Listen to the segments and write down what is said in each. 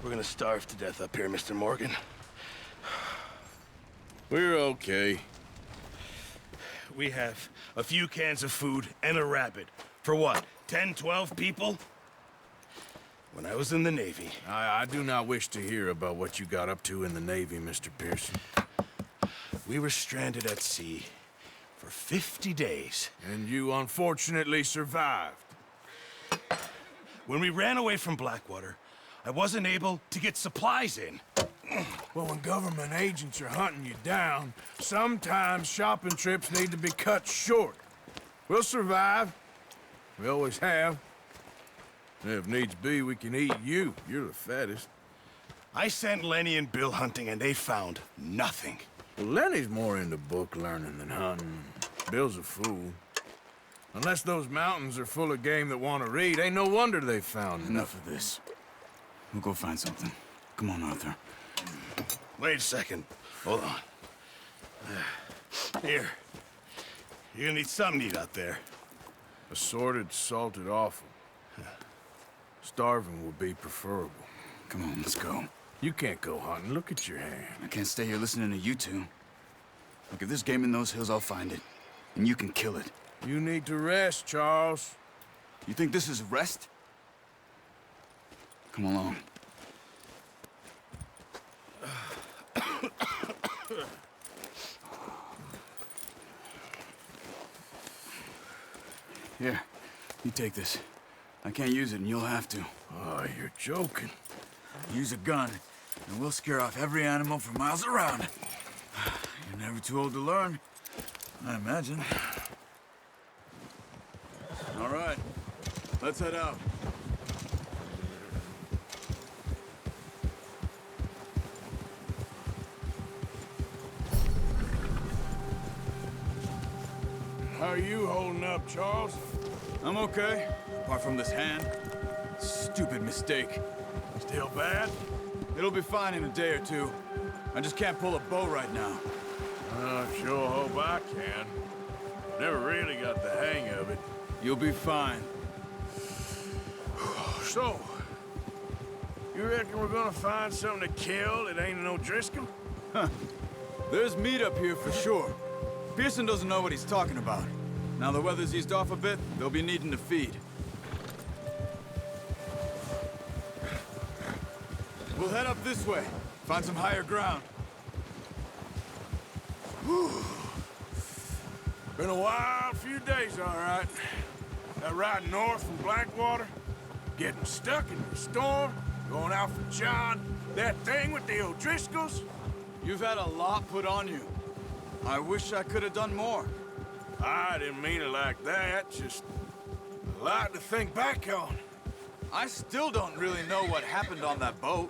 We're gonna starve to death up here, Mr. Morgan. We're okay. We have a few cans of food and a rabbit. For what, 10, 12 people? When I was in the Navy... I do not wish to hear about what you got up to in the Navy, Mr. Pearson. We were stranded at sea for 50 days. And you unfortunately survived. When we ran away from Blackwater, I wasn't able to get supplies in. Well, when government agents are hunting you down, sometimes shopping trips need to be cut short. We'll survive. We always have. And if needs be, we can eat you. You're the fattest. I sent Lenny and Bill hunting, and they found nothing. Well, Lenny's more into book learning than hunting. Bill's a fool. Unless those mountains are full of game that want to read, ain't no wonder they found Enough of this. We'll go find something. Come on, Arthur. Wait a second. Hold on. Here. You're gonna need something to eat out there. Assorted, salted offal. Starving will be preferable. Come on, let's go. You can't go hunting. Look at your hand. I can't stay here listening to you two. Look, if there's game in those hills, I'll find it. And you can kill it. You need to rest, Charles. You think this is rest? Come along. Here, you take this. I can't use it, and you'll have to. Oh, you're joking. Use a gun, and we'll scare off every animal for miles around. You're never too old to learn, I imagine. All right, let's head out. How are you holding up, Charles? I'm okay, apart from this hand. Stupid mistake. Still bad? It'll be fine in a day or two. I just can't pull a bow right now. I sure hope I can. Never really got the hang of it. You'll be fine. So, you reckon we're gonna find something to kill that ain't no Driscoll? There's meat up here for sure. Pearson doesn't know what he's talking about. Now the weather's eased off a bit, they'll be needing to feed. We'll head up this way, find some higher ground. Whew. Been a wild few days, all right. That ride north from Blackwater, getting stuck in the storm, going out for John, that thing with the O'Driscolls. You've had a lot put on you. I wish I could have done more. I didn't mean it like that, just a lot to think back on. I still don't really know what happened on that boat.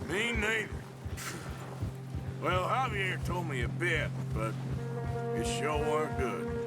Me neither. Well, Javier told me a bit, but it sure weren't good.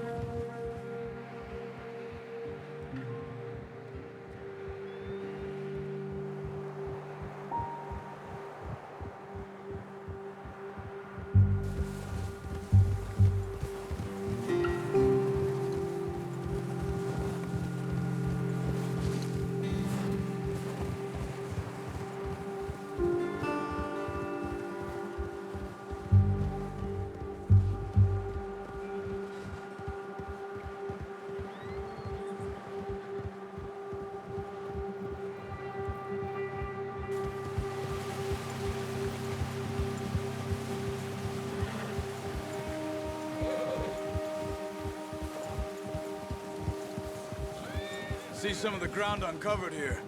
See some of the ground uncovered here.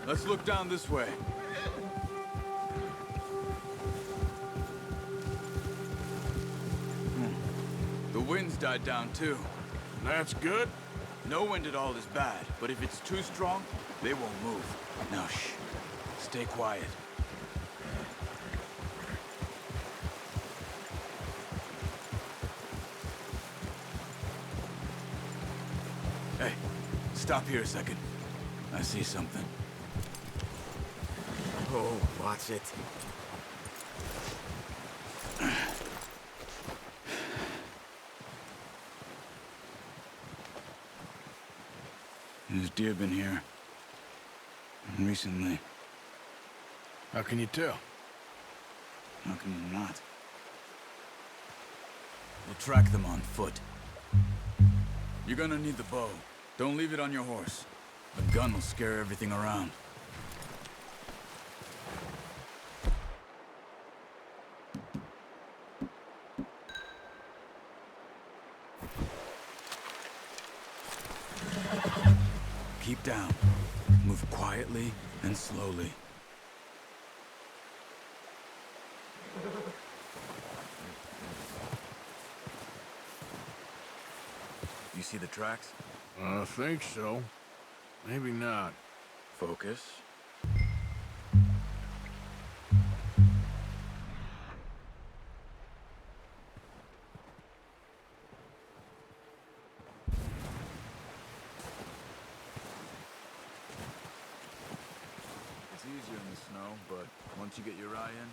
Let's look down this way. The wind's died down too. That's good. No wind at all is bad, but if it's too strong, they won't move. Now shh. Stay quiet. Hey, stop here a second. I see something. Oh, watch it. There's deer been here. And recently. How can you tell? How can you not? We'll track them on foot. You're gonna need the bow. Don't leave it on your horse. The gun will scare everything around. Keep down. Move quietly and slowly. You see the tracks? I think so. Maybe not. Focus. It's easier in the snow, but once you get your eye in,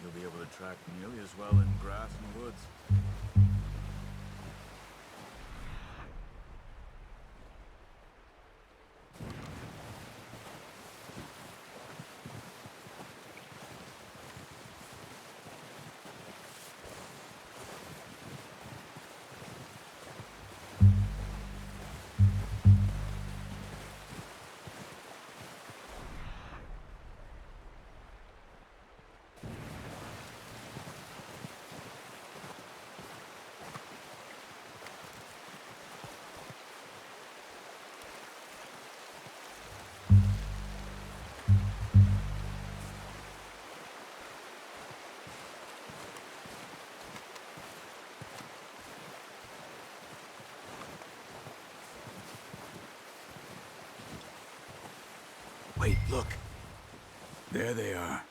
you'll be able to track nearly as well in grass and woods. Wait, look. There they are.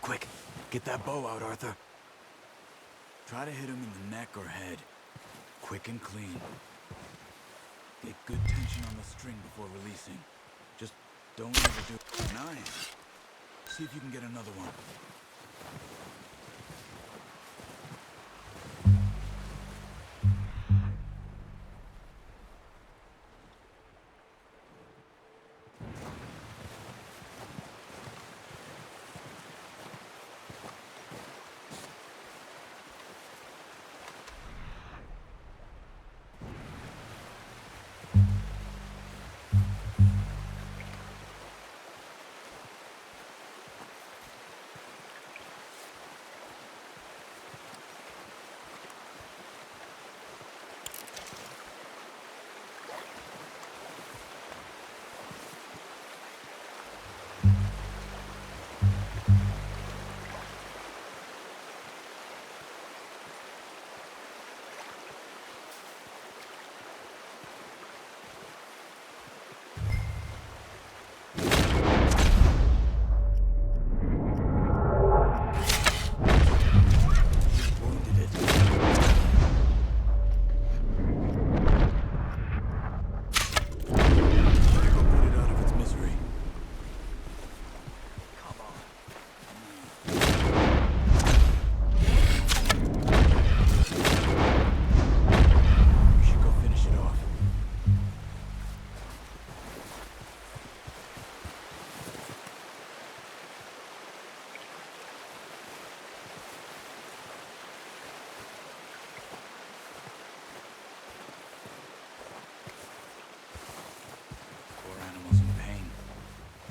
Quick, get that bow out, Arthur. Try to hit him in the neck or head. Quick and clean. Get good tension on the string before releasing. Just don't overdo it. Nice. See if you can get another one.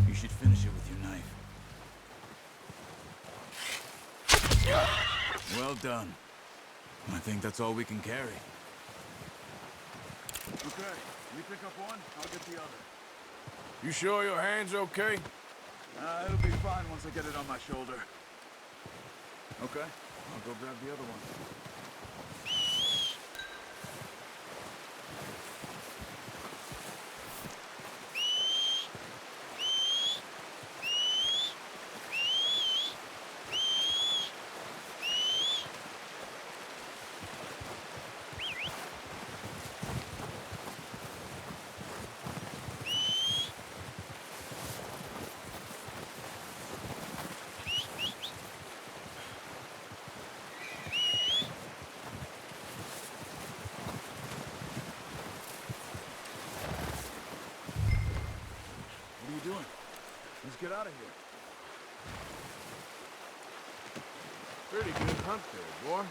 You should finish it with your knife. Well done. I think that's all we can carry. Okay, you pick up one, I'll get the other. You sure your hand's okay? It'll be fine once I get it on my shoulder. Okay, I'll go grab the other one. Pretty good hunt there, boy.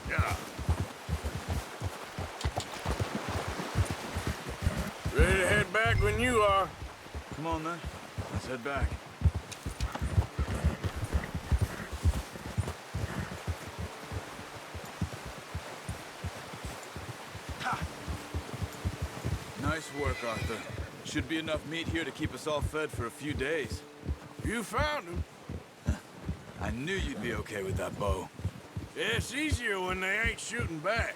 Yeah. Ready to head back when you are. Come on, then. Let's head back. Ha! Nice work, Arthur. Should be enough meat here to keep us all fed for a few days. You found him. I knew you'd be okay with that bow. Yeah, it's easier when they ain't shooting back.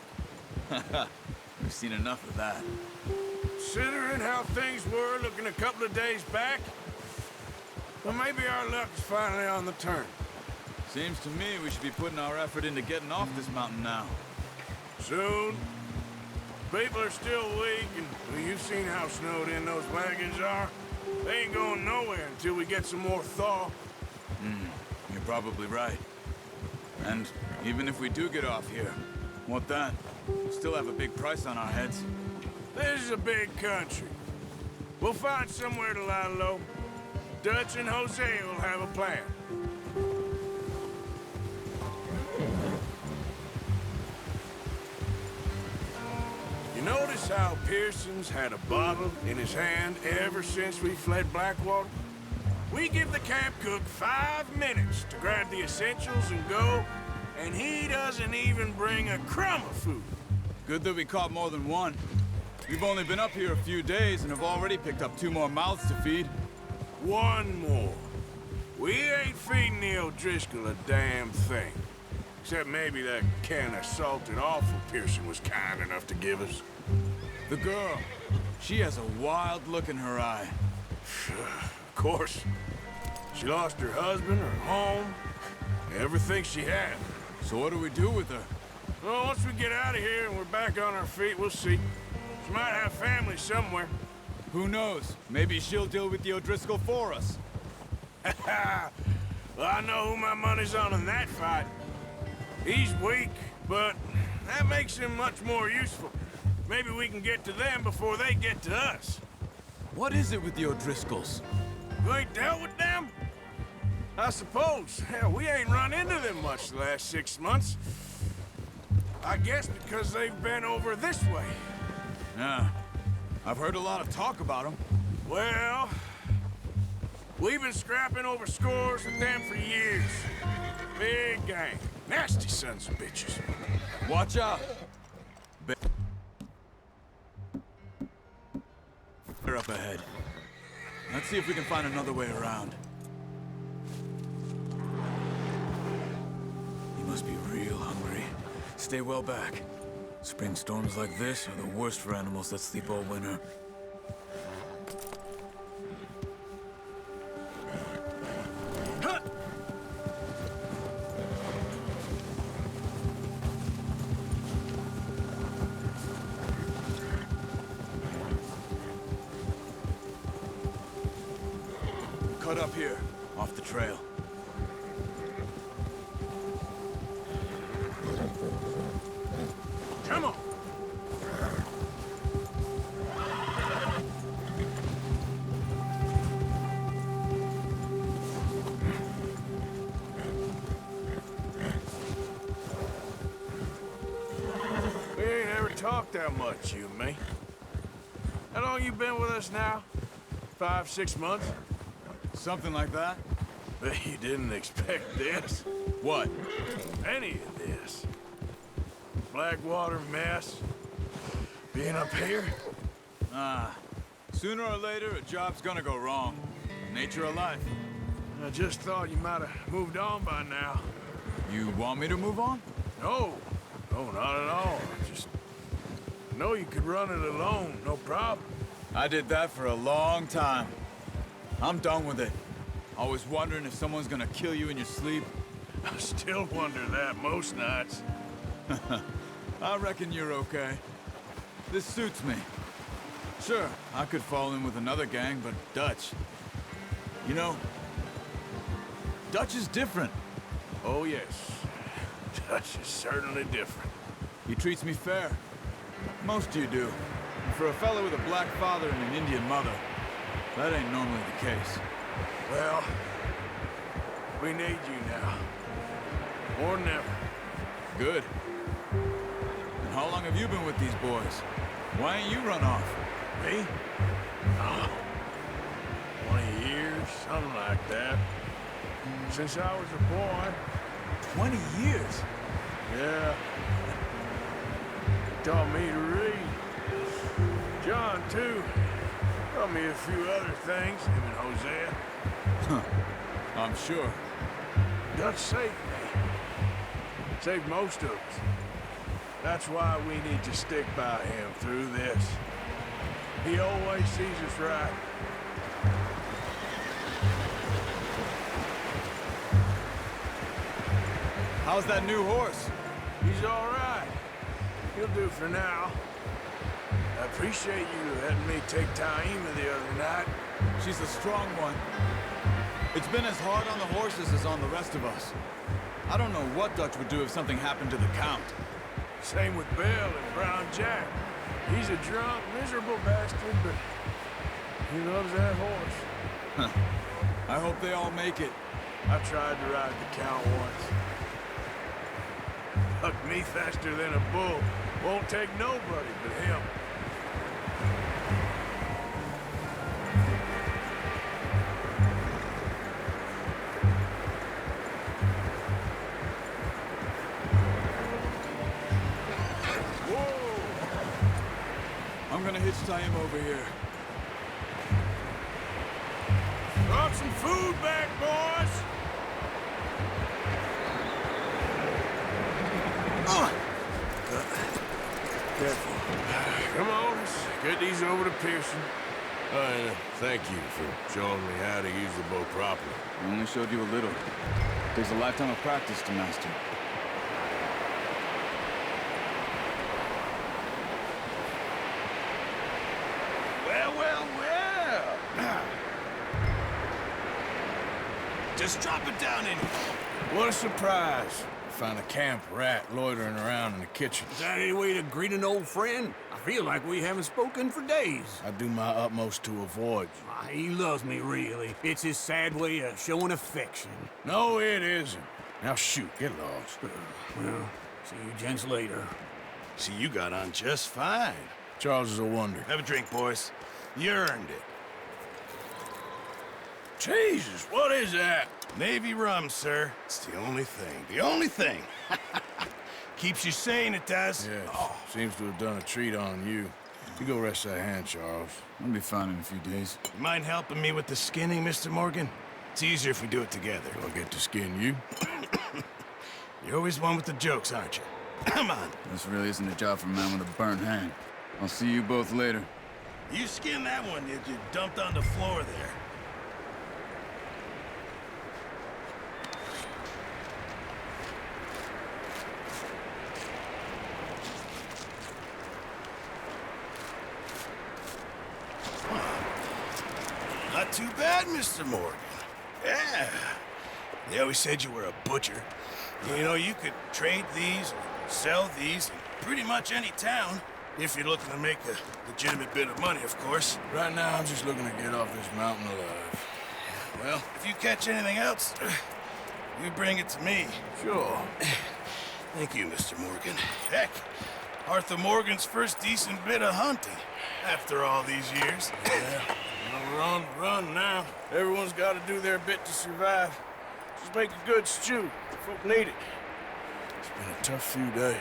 We've seen enough of that. Considering how things were looking a couple of days back, well, maybe our luck is finally on the turn. Seems to me we should be putting our effort into getting off this mountain now. Soon. People are still weak, and well, you've seen how snowed in those wagons are. They ain't going nowhere until we get some more thaw. You're probably right. And even if we do get off here, what then? We'll still have a big price on our heads. This is a big country. We'll find somewhere to lie low. Dutch and Jose will have a plan. You notice how Pearson's had a bottle in his hand ever since we fled Blackwater? We give the camp cook 5 minutes to grab the essentials and go, and he doesn't even bring a crumb of food. Good that we caught more than one. We've only been up here a few days and have already picked up 2 more mouths to feed. One more. We ain't feeding the O'Driscoll a damn thing. Except maybe that can of salted offal Pearson was kind enough to give us. The girl, she has a wild look in her eye. Of course. She lost her husband, her home, everything she had. So what do we do with her? Well, once we get out of here and we're back on our feet, we'll see. She might have family somewhere. Who knows? Maybe she'll deal with the O'Driscoll for us. Well, I know who my money's on in that fight. He's weak, but that makes him much more useful. Maybe we can get to them before they get to us. What is it with the O'Driscolls? You ain't dealt with them? I suppose. Hell, we ain't run into them much the last 6 months. I guess because they've been over this way. Yeah. I've heard a lot of talk about them. Well, we've been scrapping over scores with them for years. Big gang. Nasty sons of bitches. Watch out! They're up ahead. Let's see if we can find another way around. You must be real hungry. Stay well back. Spring storms like this are the worst for animals that sleep all winter. Cut up here, off the trail. Come on! We ain't ever talked that much, you and me. How long you been with us now? 5, 6 months? Something like that? Bet you didn't expect this. What? Any of this. Blackwater mess. Being up here. Sooner or later, a job's gonna go wrong. Nature of life. I just thought you might have moved on by now. You want me to move on? No. No, not at all. Just know you could run it alone, no problem. I did that for a long time. I'm done with it. Always wondering if someone's gonna kill you in your sleep. I still wonder that most nights. I reckon you're okay. This suits me. Sure, I could fall in with another gang, but Dutch... You know, Dutch is different. Oh, yes. Dutch is certainly different. He treats me fair. Most of you do. for a fellow with a black father and an Indian mother, that ain't normally the case. Well, we need you now. More than ever. Good. And how long have you been with these boys? Why ain't you run off? Me? Oh, 20 years, something like that. Since I was a boy. 20 years? Yeah. Taught me to read. John, too. Taught me a few other things, him and Hosea. Huh. I'm sure. Dutch saved me. Saved most of us. That's why we need to stick by him through this. He always sees us right. How's that new horse? He's all right. He'll do for now. I appreciate you letting me take Taima the other night. She's a strong one. It's been as hard on the horses as on the rest of us. I don't know what Dutch would do if something happened to the Count. Same with Bill and Brown Jack. He's a drunk, miserable bastard, but he loves that horse. Huh. I hope they all make it. I tried to ride the Count once. Hucked me faster than a bull. Won't take nobody but him. I'm gonna hitch tie him over here. Brought some food back, boys! Careful. Come on, let's get these over to Pearson. Thank you for showing me how to use the bow properly. I only showed you a little. Takes a lifetime of practice to master. Well. Just drop it down in here. What a surprise. Found a camp rat loitering around in the kitchen. Is that any way to greet an old friend? I feel like we haven't spoken for days. I do my utmost to avoid you. He loves me, really. It's his sad way of showing affection. No, it isn't. Now shoot, get lost. Well, see you gents later. See, you got on just fine. Charles is a wonder. Have a drink, boys. You earned it. Jesus, what is that? Navy rum, sir. It's the only thing. The only thing. Keeps you sane, it does. Yeah, seems to have done a treat on you. You go rest that hand, Charles. I'll be fine in a few days. You mind helping me with the skinning, Mr. Morgan? It's easier if we do it together. Do I get to skin you? You're always one with the jokes, aren't you? Come on. This really isn't a job for a man with a burnt hand. I'll see you both later. You skinned that one that you dumped on the floor there. Not too bad, Mr. Morgan. Yeah. They always said you were a butcher. You know, you could trade these or sell these in pretty much any town. If you're looking to make a legitimate bit of money, of course. Right now, I'm just looking to get off this mountain alive. Well, if you catch anything else, you bring it to me. Sure. Thank you, Mr. Morgan. Heck, Arthur Morgan's first decent bit of hunting after all these years. Yeah. Run now. Everyone's got to do their bit to survive. Just make a good stew. Folk need it. It's been a tough few days.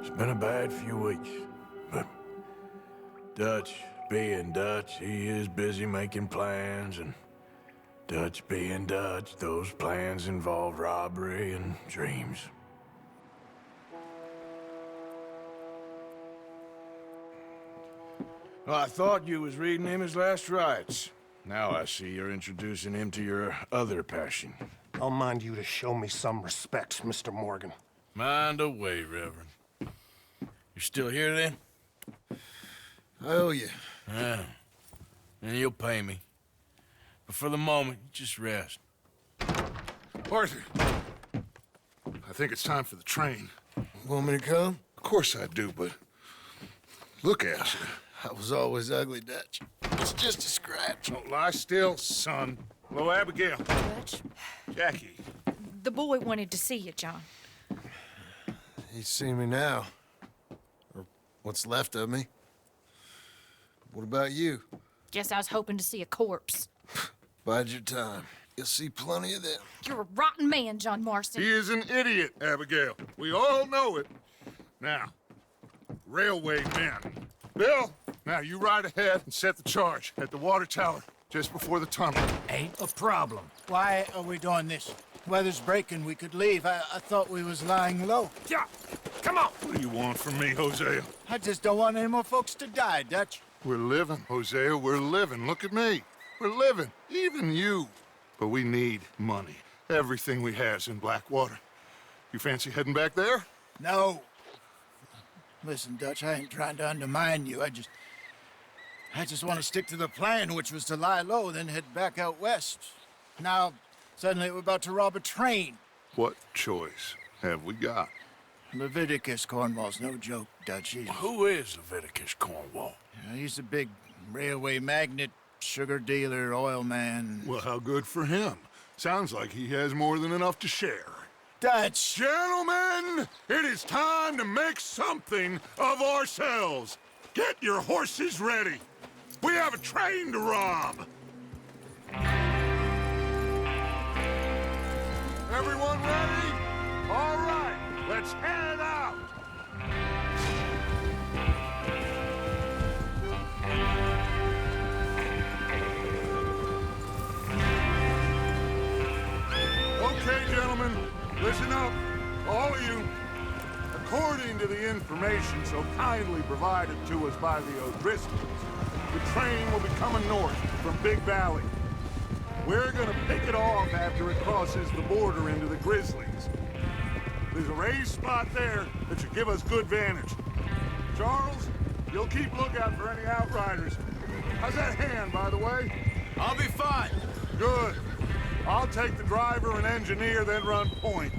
It's been a bad few weeks, but Dutch being Dutch, he is busy making plans, and Dutch being Dutch, those plans involve robbery and dreams. Well, I thought you was reading him his last rites. Now I see you're introducing him to your other passion. I'll mind you to show me some respect, Mr. Morgan. Mind away, Reverend. You're still here, then? I owe you. Yeah. And you'll pay me. But for the moment, just rest. Arthur, I think it's time for the train. Want me to come? Of course I do, but look at you. I was always ugly, Dutch. It's just a scratch. Don't lie still, son. Hello, Abigail. Dutch, Jackie. the boy wanted to see you, John. He's seen me now. Or what's left of me. What about you? Guess I was hoping to see a corpse. Bide your time. You'll see plenty of them. You're a rotten man, John Marston. He is an idiot, Abigail. We all know it. Now, railway men. Bill, now you ride ahead and set the charge at the water tower just before the tunnel. Ain't a problem. Why are we doing this? Weather's breaking, we could leave. I thought we was lying low. Yeah, come on. What do you want from me, Hosea? I just don't want any more folks to die, Dutch. We're living, Hosea, we're living. Look at me. We're living, even you. But we need money. Everything we has in Blackwater. You fancy heading back there? No. Listen, Dutch, I ain't trying to undermine you. I just want to stick to the plan, which was to lie low, then head back out west. Now, suddenly we're about to rob a train. What choice have we got? Leviticus Cornwall's no joke, Dutch. Who is Leviticus Cornwall? He's a big railway magnate, sugar dealer, oil man. Well, how good for him. Sounds like he has more than enough to share. Dutch! Gentlemen, it is time to make something of ourselves. Get your horses ready. We have a train to rob. Everyone ready? All right, let's head out. Okay, gentlemen, listen up, all of you. According to the information so kindly provided to us by the O'Driscolls, the train will be coming north from Big Valley. We're gonna pick it off after it crosses the border into the Grizzlies. There's a raised spot there that should give us good vantage. Charles, you'll keep lookout for any outriders. How's that hand, by the way? I'll be fine. Good. I'll take the driver and engineer, then run point.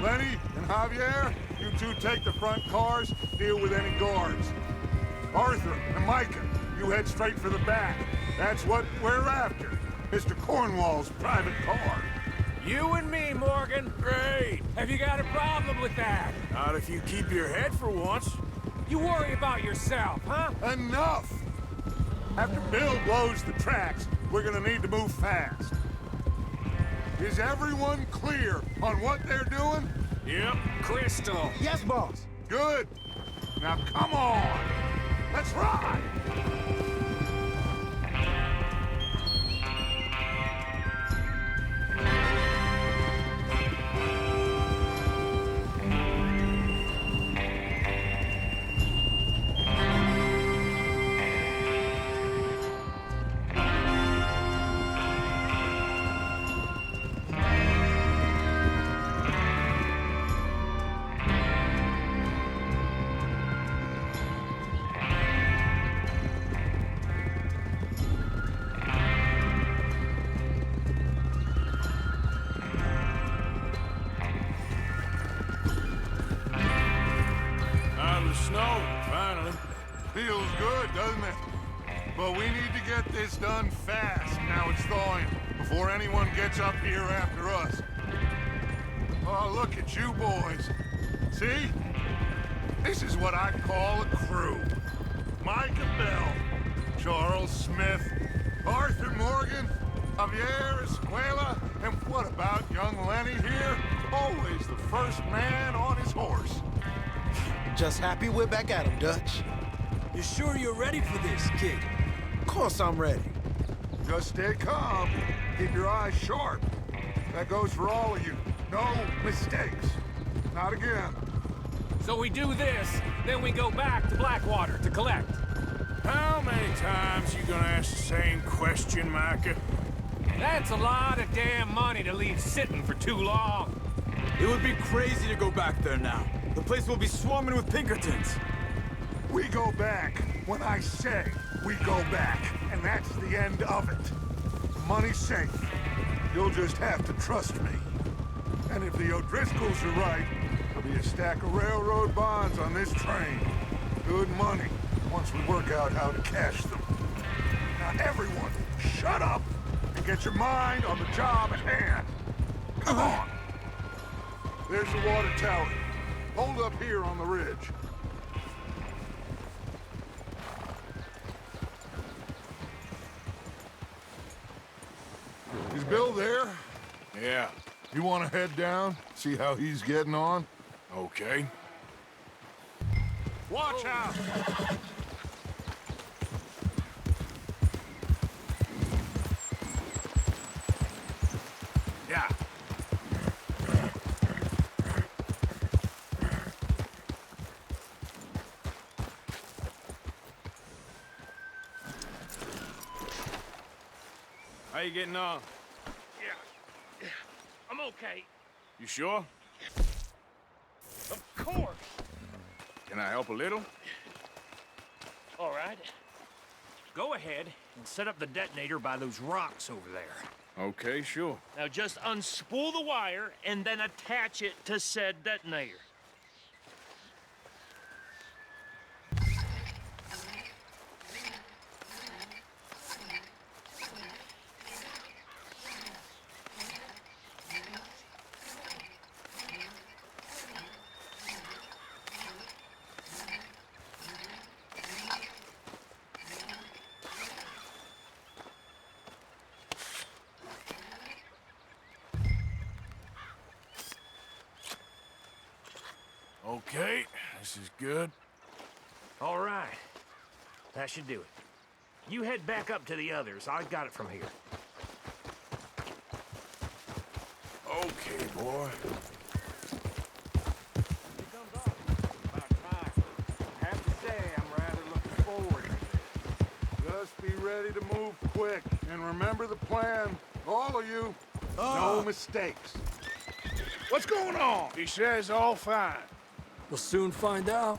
Lenny and Javier, you two take the front cars, deal with any guards. Arthur and Micah, you head straight for the back. That's what we're after. Mr. Cornwall's private car. You and me, Morgan. Great. Have you got a problem with that? Not if you keep your head for once. You worry about yourself, huh? Enough! After Bill blows the tracks, we're gonna need to move fast. Is everyone clear on what they're doing? Yep. Crystal. Yes, boss. Good. Now come on. Let's ride. Feels good, doesn't it? But we need to get this done fast, now it's thawing, before anyone gets up here after us. Oh, look at you boys. See? This is what I call a crew. Micah Bell, Charles Smith, Arthur Morgan, Javier Escuela, and what about young Lenny here? Always the first man on his horse. Just happy we're back at him, Dutch. You sure you're ready for this, kid? Of course I'm ready. Just stay calm. Keep your eyes sharp. That goes for all of you. No mistakes. Not again. So we do this, then we go back to Blackwater to collect. How many times you gonna ask the same question, Micah? That's a lot of damn money to leave sitting for too long. It would be crazy to go back there now. The place will be swarming with Pinkertons. We go back. When I say we go back, and that's the end of it. Money's safe. You'll just have to trust me. And if the O'Driscolls are right, there'll be a stack of railroad bonds on this train. Good money, once we work out how to cash them. Now everyone, shut up and get your mind on the job at hand. Come on. There's the water tower. Hold up here on the ridge. Is Bill there? Yeah, You want to head down, see how he's getting on? okay. Watch out! Yeah. How you getting on? Yeah. I'm okay. You sure? Of course. Can I help a little? All right. Go ahead and set up the detonator by those rocks over there. Okay, sure. Now just unspool the wire and then attach it to said detonator. Okay, this is good. All right. That should do it. You head back up to the others. I got it from here. Okay, boy. Here comes off. About time. I have to say, I'm rather looking forward to this. Just be ready to move quick. And remember the plan. All of you. No mistakes. What's going on? He says all fine. We'll soon find out.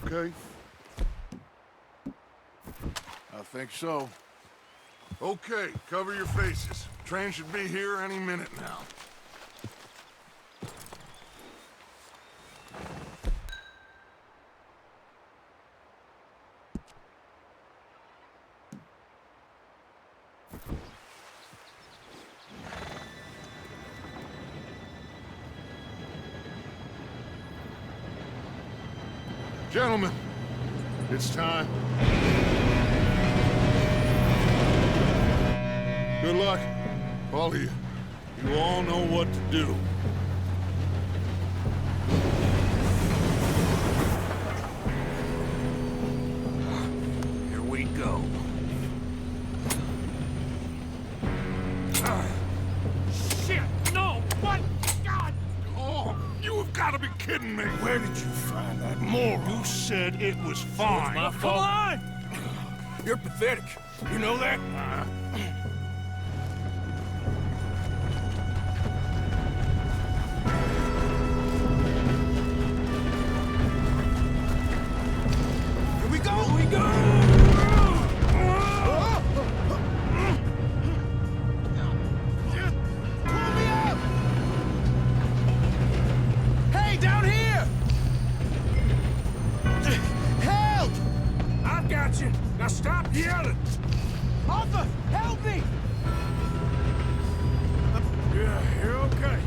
Okay. I think so. Okay, cover your faces. Train should be here any minute now. Gentlemen, it's time. Good luck, all of you. You all know what to do. Here we go. Shit! No! What? God! Oh, you have got to be kidding me. Where did you find that moron? You said it was fine. My fault. Come on! You're pathetic. You know that? Here we go! Here we go! Pull me up! Hey, down here! Help! I've got you. Now stop yelling. Arthur, help me! Yeah, you're okay.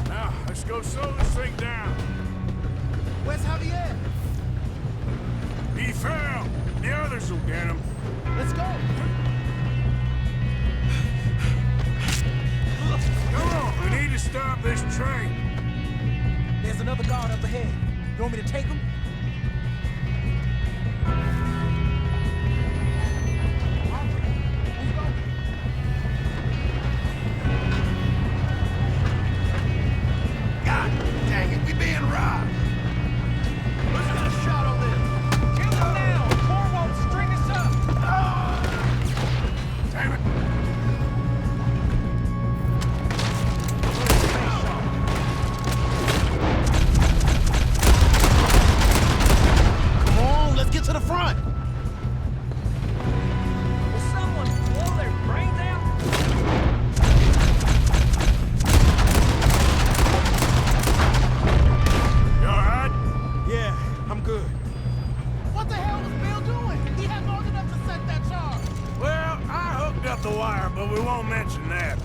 Now, let's go slow this thing down. Where's Javier? He fell. The others will get him. Let's go. Come on, we need to stop this train. There's another guard up ahead. You want me to take him? God dang it, we being robbed. Let's get a shot on this. Kill him now! Or won't string us up! Damn it. about the wire, but we won't mention that.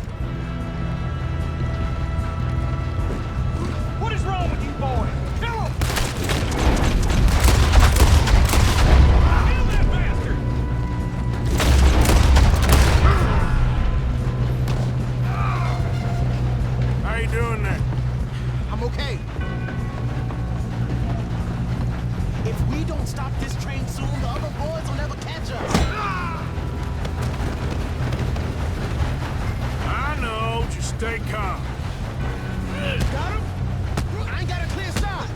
What is wrong with you boys? Kill him! Kill that bastard! How you doing there? I'm okay. If we don't stop this train soon, the other boys will never catch us. I know, just stay calm. Got him? I ain't got a clear shot.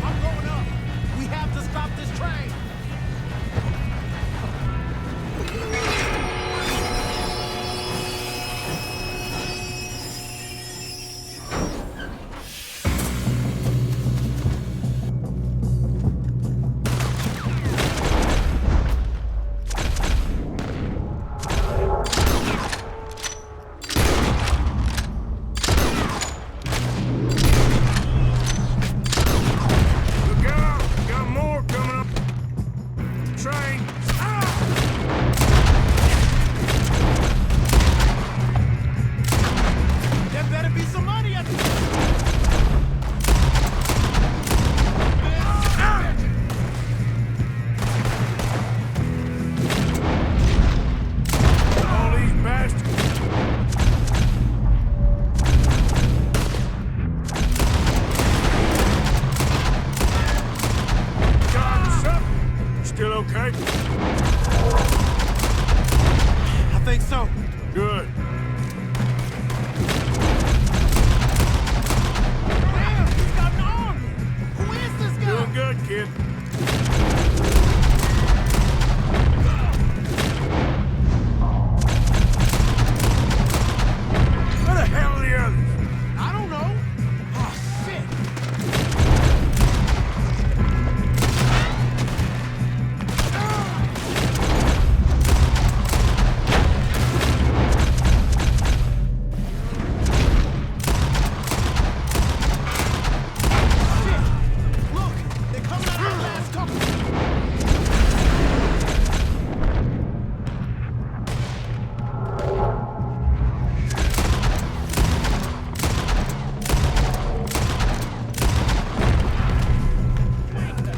I'm going up. We have to stop this train. Look out! Got more coming up. Train! There better be some money at the... All these bastards. God, what's up? Still okay? I think so. Good. Damn, he's got an army. Who is this guy? Doing good, kid. Where the hell are the others? I don't know. Oh, shit. Shit. Look, they're coming out of the last couple.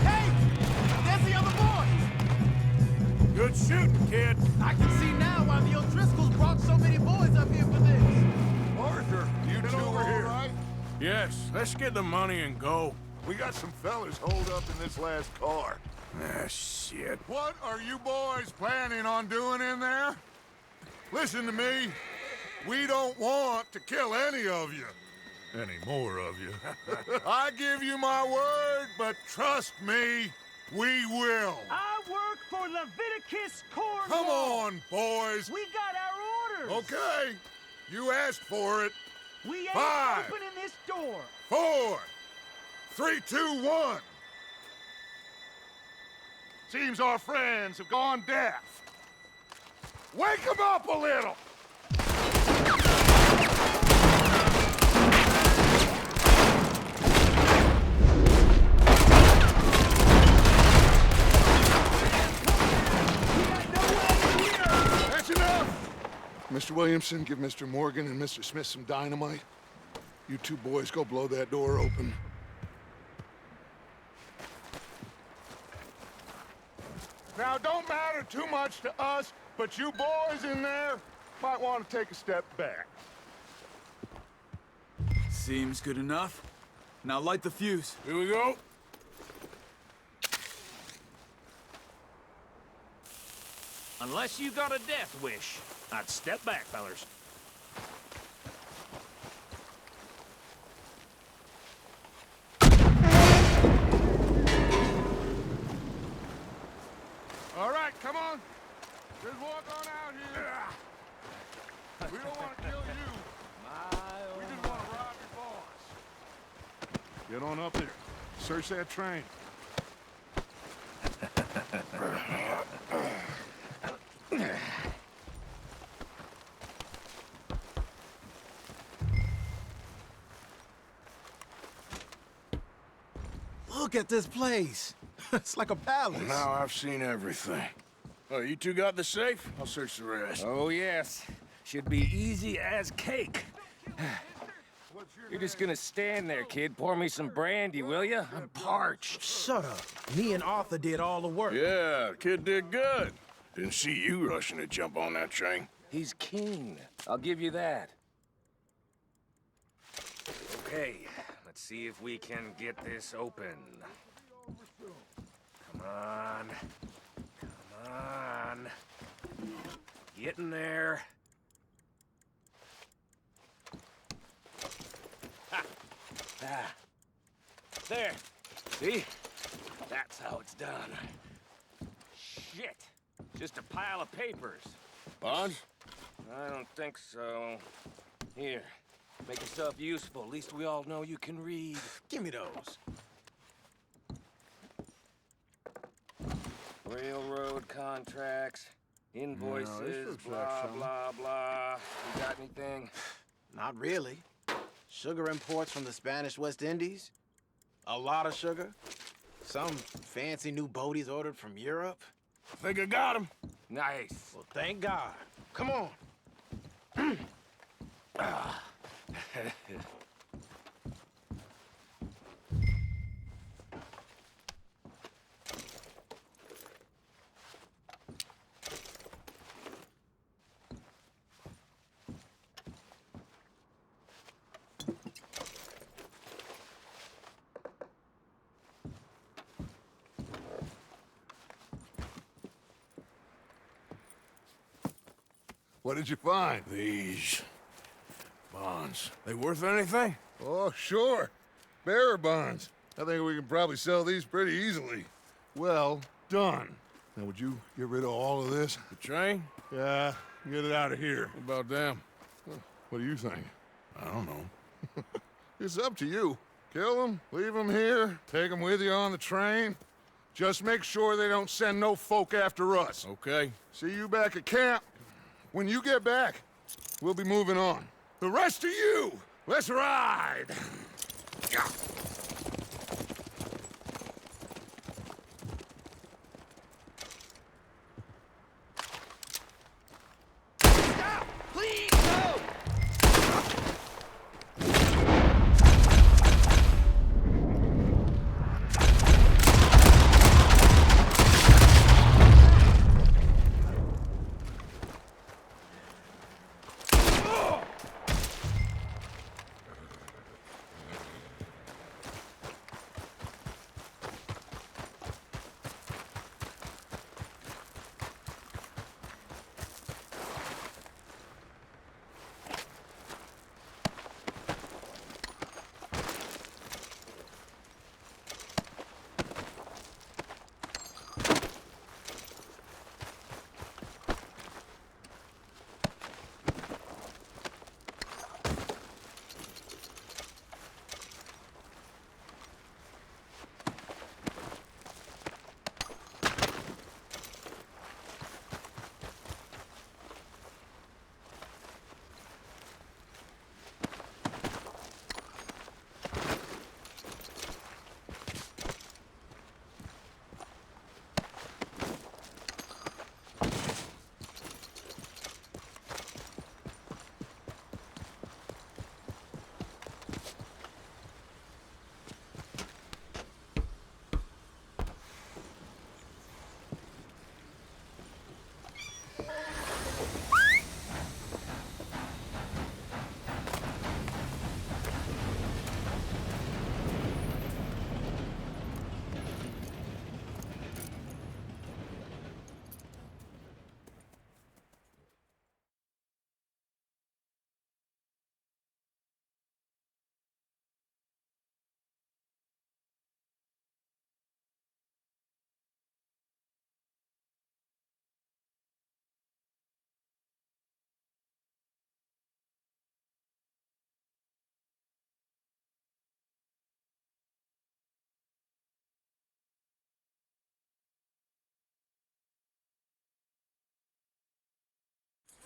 Hey, there's the other boys. Good shooting, kid. I can see now why the O'Driscolls brought so many boys up here for this. Arthur, you two are here. Right? Yes, let's get the money and go. We got some fellas holed up in this last car. Ah, shit. What are you boys planning on doing in there? Listen to me. We don't want to kill any of you. Any more of you. I give you my word, but trust me, we will. I work for Leviticus Cornwall. Come on, boys. We got our orders. Okay. You asked for it. We ain't 5, opening this door. 4, 3, 2, 1. Seems our friends have gone deaf. Wake them up a little. That's enough. Mr. Williamson, give Mr. Morgan and Mr. Smith some dynamite. You two boys go blow that door open. Now, it don't matter too much to us, but you boys in there might want to take a step back. Seems good enough. Now light the fuse. Here we go. Unless you got a death wish, I'd step back, fellers. All right, come on. Just walk on out here. We don't want to kill you. We just want to rob your boss. Get on up there. Search that train. Look at this place. It's like a palace. Now I've seen everything. Oh, you two got the safe? I'll search the rest. Oh, yes. Should be easy as cake. You're just gonna stand there, kid. Pour me some brandy, will ya? I'm parched. Shut up. Me and Arthur did all the work. Yeah, kid did good. Didn't see you rushing to jump on that train. He's keen. I'll give you that. Okay, let's see if we can get this open. Come on. Come on. Get in there. Ha! Ah. There. See? That's how it's done. Shit. Just a pile of papers. Bonds? I don't think so. Here. Make yourself useful. At least we all know you can read. Give me those. Railroad contracts, invoices, looks like blah, something. blah, blah. You got anything? Not really. Sugar imports from the Spanish West Indies. A lot of sugar. Some fancy new boaties ordered from Europe. I think I got him. Nice. Well, thank God. Come on. What did you find? These bonds. They worth anything? Oh, sure. Bearer bonds. I think we can probably sell these pretty easily. Well done. Now, would you get rid of all of this? The train? Yeah, get it out of here. What about them? What do you think? I don't know. It's up to you. Kill them, leave them here, take them with you on the train. Just make sure they don't send no folk after us. Okay. See you back at camp. When you get back, we'll be moving on. The rest of you, let's ride! Stop! Please, no!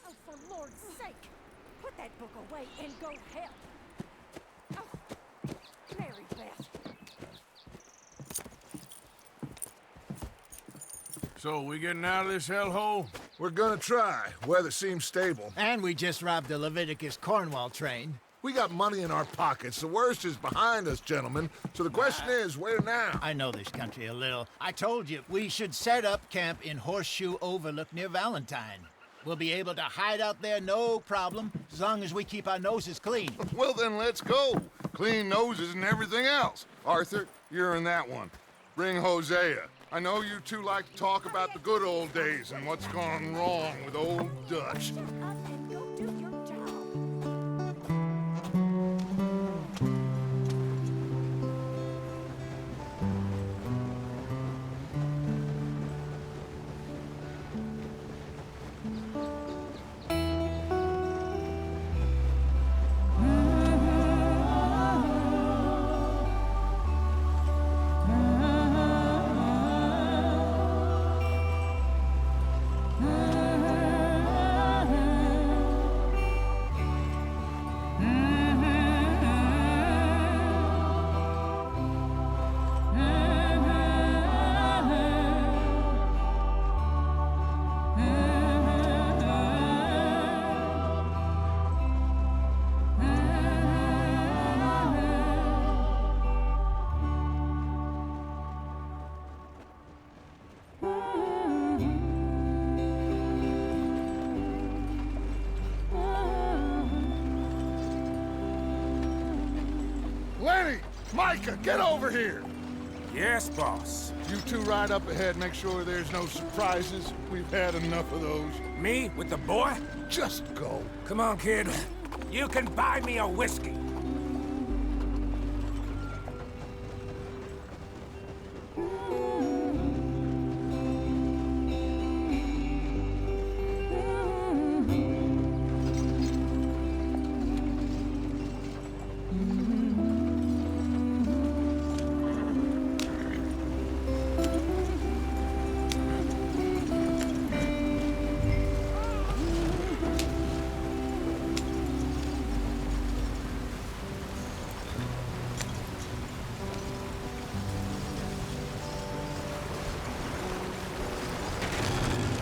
Oh, for Lord's sake! Put that book away and go help! Oh, Mary Beth. So, we getting out of this hellhole? We're gonna try. Weather seems stable. And we just robbed the Leviticus Cornwall train. We got money in our pockets. The worst is behind us, gentlemen. So the question is, where now? I know this country a little. I told you, we should set up camp in Horseshoe Overlook near Valentine. We'll be able to hide out there, no problem, as long as we keep our noses clean. Well, then let's go. Clean noses and everything else. Arthur, you're in that one. Bring Hosea. I know you two like to talk about the good old days and what's gone wrong with old Dutch. Shut up and go do your job. Lenny! Micah, get over here! Yes, boss. You two ride up ahead, make sure there's no surprises. We've had enough of those. Me with the boy? Just go. Come on, kid. You can buy me a whiskey.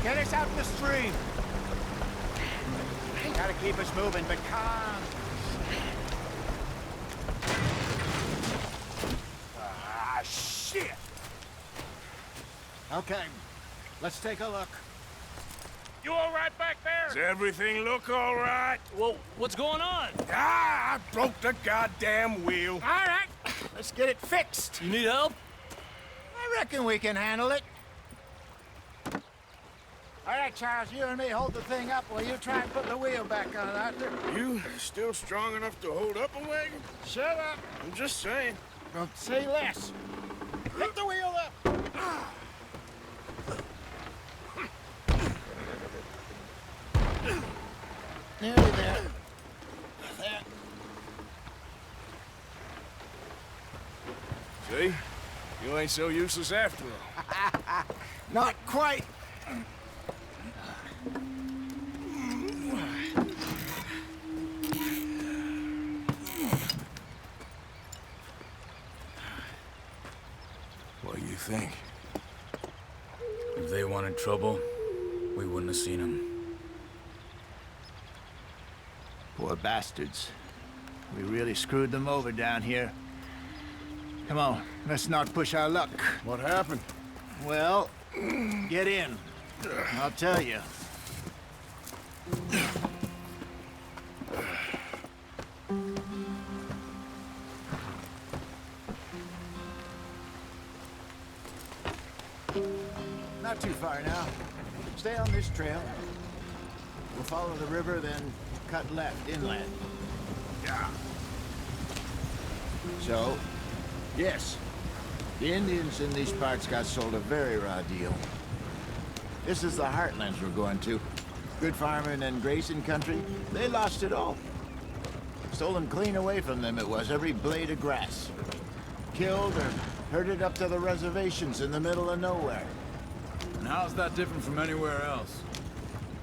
Get us out the stream. Gotta keep us moving, but calm. Ah, shit! Okay, let's take a look. You all right back there? Does everything look all right? Well, what's going on? Ah, I broke the goddamn wheel. All right, let's get it fixed. You need help? I reckon we can handle it. All right, Charles, you and me hold the thing up while you try and put the wheel back on, Arthur. You still strong enough to hold up a wagon? Shut up. I'm just saying. Don't say less. Pick the wheel up. Nearly there. There. See? You ain't so useless after all. Not quite. What do you think? If they wanted trouble, we wouldn't have seen them. Poor bastards. We really screwed them over down here. Come on, let's not push our luck. What happened? Well, get in. I'll tell you. Not too far now. Stay on this trail. We'll follow the river, then cut left inland. Yeah. So, yes, the Indians in these parts got sold a very raw deal. This is the heartlands we're going to. Good farming and grazing country, they lost it all. Stolen clean away from them it was, every blade of grass. Killed or herded up to the reservations in the middle of nowhere. And how's that different from anywhere else?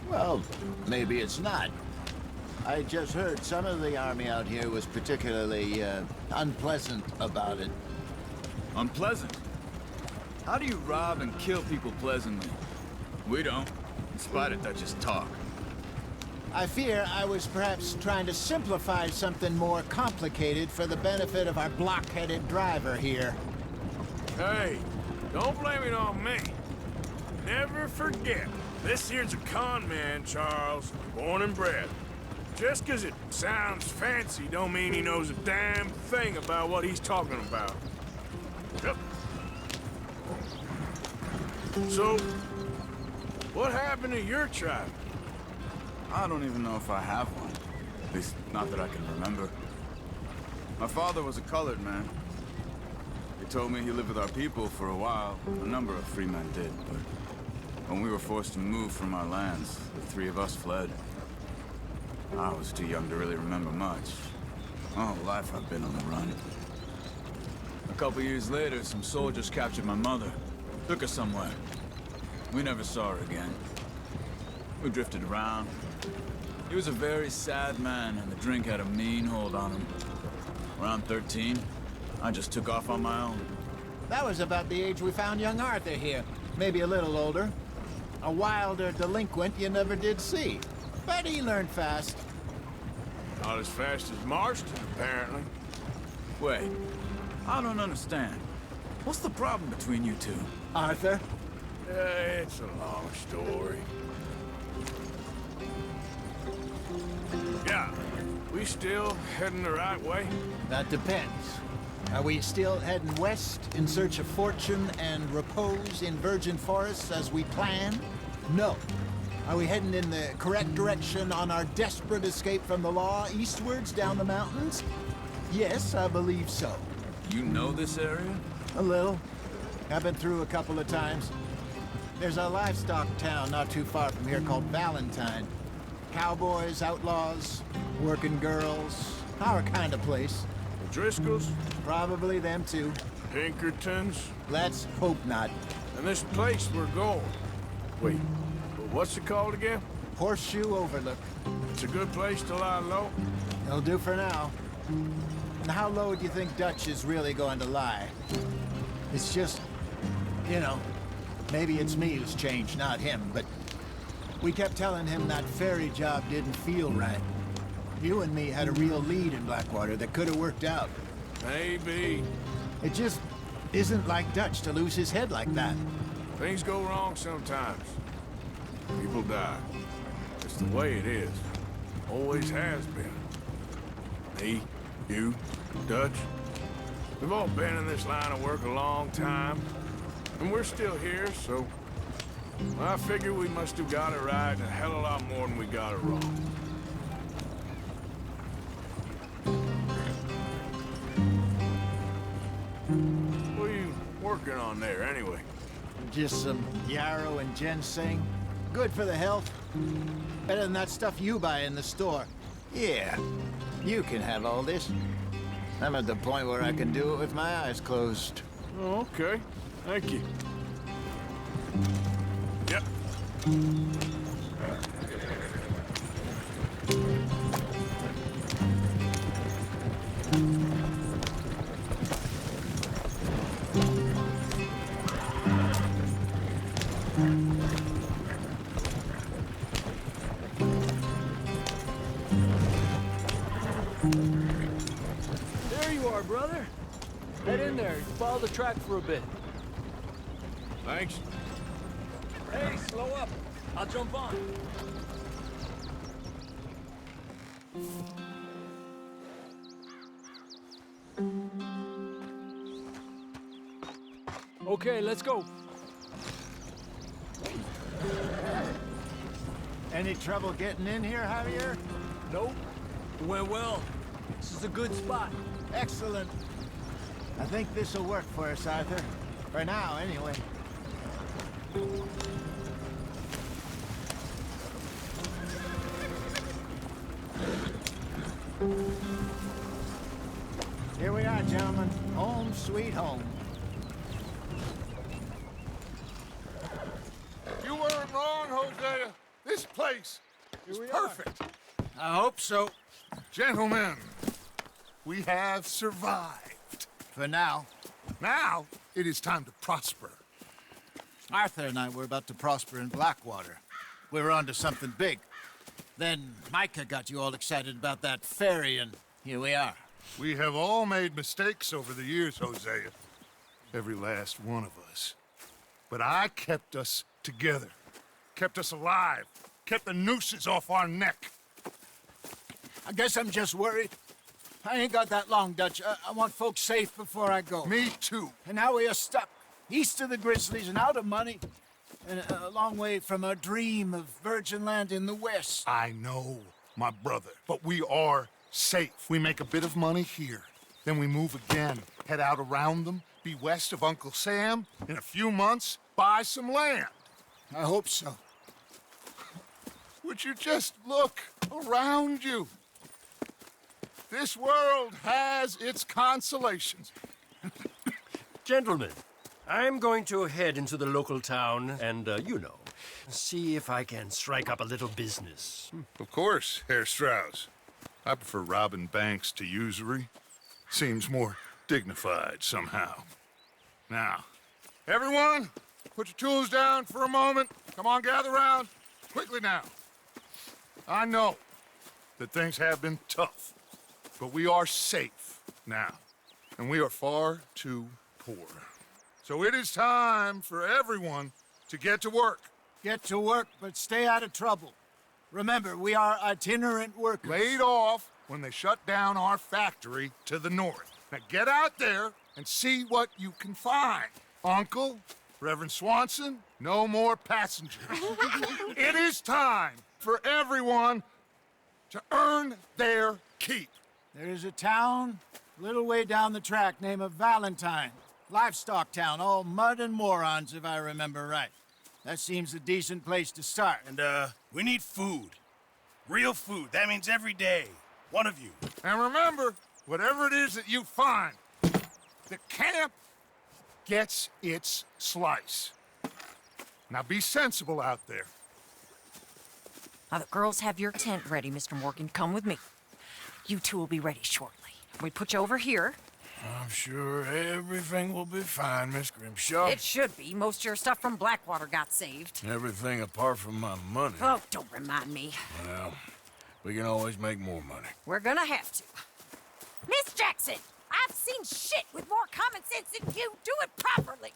Well, maybe it's not. I just heard some of the army out here was particularly, unpleasant about it. Unpleasant? How do you rob and kill people pleasantly? We don't, in spite of Dutch's talk. I fear I was perhaps trying to simplify something more complicated for the benefit of our block-headed driver here. Hey, don't blame it on me. Never forget, this here's a con man, Charles, born and bred. Just 'cause it sounds fancy don't mean he knows a damn thing about what he's talking about. Yep. So, what happened to your tribe? I don't even know if I have one. At least, not that I can remember. My father was a colored man. He told me he lived with our people for a while. A number of free men did, but when we were forced to move from our lands, the three of us fled. I was too young to really remember much. My whole life I've been on the run. A couple years later, some soldiers captured my mother. Took her somewhere. We never saw her again. We drifted around. He was a very sad man, and the drink had a mean hold on him. Around 13, I just took off on my own. That was about the age we found young Arthur here. Maybe a little older. A wilder delinquent you never did see. But he learned fast. Not as fast as Marston, apparently. Wait, I don't understand. What's the problem between you two? Arthur? It's a long story. Yeah, we still heading the right way? That depends. Are we still heading west in search of fortune and repose in virgin forests as we planned? No. Are we heading in the correct direction on our desperate escape from the law eastwards down the mountains? Yes, I believe so. You know this area? A little. I've been through a couple of times. There's a livestock town not too far from here called Valentine. Cowboys, outlaws, working girls, our kind of place. The Driscolls? Probably them too. Pinkertons? Let's hope not. And this place we're going. Wait, what's it called again? Horseshoe Overlook. It's a good place to lie low? It'll do for now. And how low do you think Dutch is really going to lie? It's just, you know, maybe it's me who's changed, not him, but we kept telling him that ferry job didn't feel right. You and me had a real lead in Blackwater that could have worked out. Maybe. It just isn't like Dutch to lose his head like that. Things go wrong sometimes. People die. It's the way it is. Always has been. Me, you, Dutch. We've all been in this line of work a long time. And we're still here, so I figure we must have got it right a hell of a lot more than we got it wrong. What are you working on there, anyway? Just some yarrow and ginseng. Good for the health. Better than that stuff you buy in the store. Yeah, you can have all this. I'm at the point where I can do it with my eyes closed. Oh, okay. Thank you. Yep. There you are, brother. Head in there. Follow the track for a bit. Thanks. Hey, slow up. I'll jump on. Okay, let's go. Any trouble getting in here, Javier? Nope. It went well. This is a good spot. Excellent. I think this'll work for us, Arthur. For now, anyway. Here we are, gentlemen. Home sweet home. You weren't wrong, Hosea. This place is perfect. I hope so. Gentlemen, we have survived. For now. Now, it is time to prosper. Arthur and I were about to prosper in Blackwater. We were onto something big. Then Micah got you all excited about that ferry, and here we are. We have all made mistakes over the years, Hosea. Every last one of us. But I kept us together. Kept us alive. Kept the nooses off our neck. I guess I'm just worried. I ain't got that long, Dutch. I want folks safe before I go. Me too. And now we are stuck, east of the Grizzlies and out of money, and a long way from our dream of virgin land in the west. I know, my brother, but we are safe. We make a bit of money here, then we move again, head out around them, be west of Uncle Sam, in a few months, buy some land. I hope so. Would you just look around you? This world has its consolations. Gentlemen, I'm going to head into the local town and, see if I can strike up a little business. Of course, Herr Strauss. I prefer robbing banks to usury. Seems more dignified somehow. Now, everyone, put your tools down for a moment. Come on, gather round. Quickly now. I know that things have been tough, but we are safe now, and we are far too poor. So it is time for everyone to get to work. Get to work, but stay out of trouble. Remember, we are itinerant workers. Laid off when they shut down our factory to the north. Now get out there and see what you can find. Uncle, Reverend Swanson, no more passengers. It is time for everyone to earn their keep. There is a town a little way down the track named Valentine. Livestock town, all mud and morons, if I remember right. That seems a decent place to start. And, we need food. Real food. That means every day. One of you. And remember, whatever it is that you find, the camp gets its slice. Now be sensible out there. Now, the girls have your tent ready, Mr. Morgan. Come with me. You two will be ready shortly. We put you over here. I'm sure everything will be fine, Miss Grimshaw. It should be. Most of your stuff from Blackwater got saved. Everything apart from my money. Oh, don't remind me. Well, we can always make more money. We're gonna have to. Miss Jackson, I've seen shit with more common sense than you. Do it properly.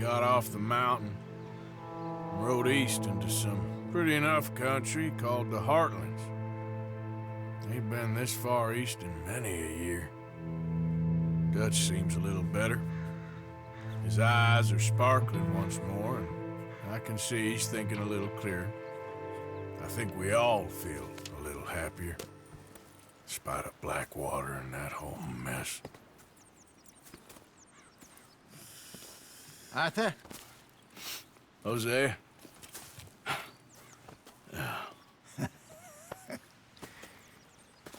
Got off the mountain, rode east into some pretty enough country called the Heartlands. Ain't been this far east in many a year. Dutch seems a little better. His eyes are sparkling once more, and I can see he's thinking a little clearer. I think we all feel a little happier, despite of Blackwater and that whole mess. Arthur? Hosea?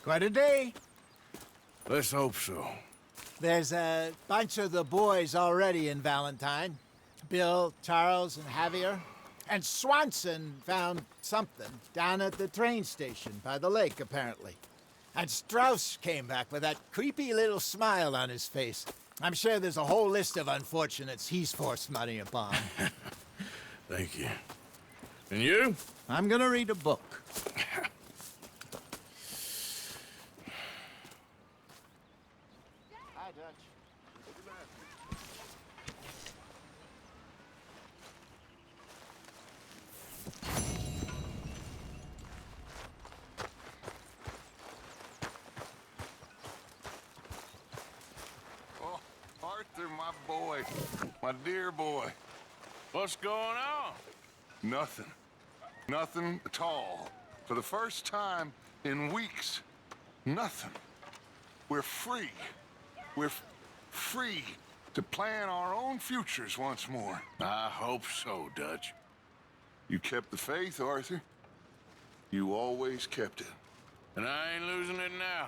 Quite a day. Let's hope so. There's a bunch of the boys already in Valentine. Bill, Charles, and Javier. And Swanson found something down at the train station by the lake, apparently. And Strauss came back with that creepy little smile on his face. I'm sure there's a whole list of unfortunates he's forced money upon. Thank you. And you? I'm gonna read a book. Hi, Dutch. Oh, Arthur, my boy. My dear boy. What's going on? Nothing. Nothing at all. For the first time in weeks, nothing. We're free. We're free to plan our own futures once more. I hope so, Dutch. You kept the faith, Arthur. You always kept it. And I ain't losing it now.